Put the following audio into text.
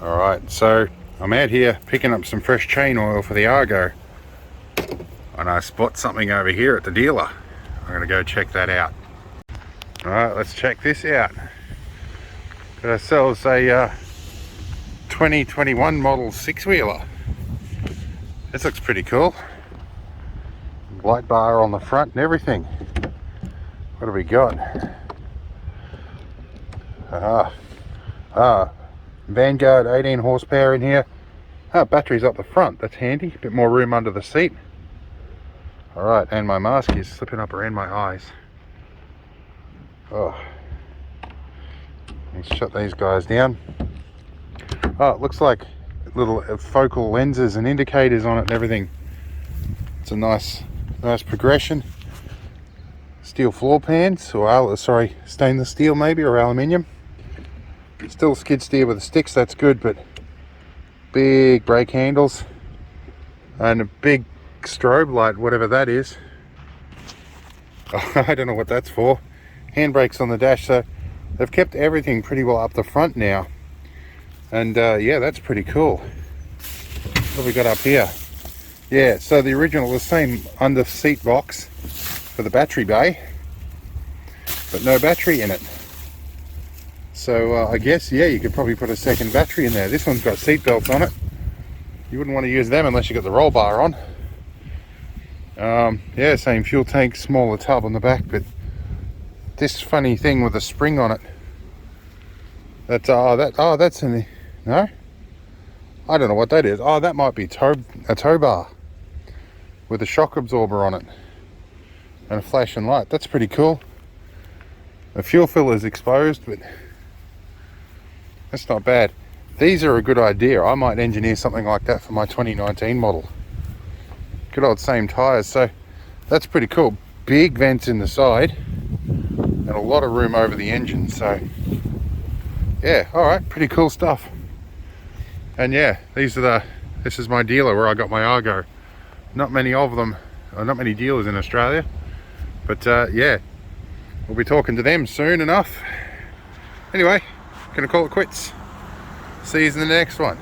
Alright, so I'm out here picking up some fresh chain oil for the Argo, and I spot something over here at the dealer. I'm going to go check that out. Alright, let's check this out. Got ourselves a 2021 model 6-wheeler. This looks pretty cool. Light bar on the front and everything. What do we got? Vanguard 18 horsepower in here. Batteries up the front, that's handy. Bit more room under the seat. Alright, and my mask is slipping up around my eyes. Oh, let's shut these guys down. Oh, it looks like little focal lenses and indicators on it and everything. It's a nice progression. Steel floor pans, or stainless steel maybe, or aluminium. Still skid steer with the sticks, that's good, but big brake handles and a big strobe light, whatever that is. I don't know what that's for. Handbrakes on the dash, so they've kept everything pretty well up the front now. And yeah, that's pretty cool. What have we got up here? Yeah, so the original, the same under seat box for the battery bay, but no battery in it. So I guess, yeah, you could probably put a second battery in there. This one's got seat belts on it. You wouldn't want to use them unless you got the roll bar on. Yeah, same fuel tank, smaller tub on the back, but this funny thing with a spring on it. That's no? I don't know what that is. Oh, that might be a tow bar with a shock absorber on it and a flashing light. That's pretty cool. The fuel filler is exposed, but that's not bad. These are a good idea. I might engineer something like that for my 2019 model. Good old same tires. So that's pretty cool. Big vents in the side and a lot of room over the engine. So yeah, all right, pretty cool stuff. And yeah, this is my dealer where I got my Argo. Not many of them, not many dealers in Australia, but yeah, we'll be talking to them soon enough. Anyway, gonna call it quits. See you in the next one.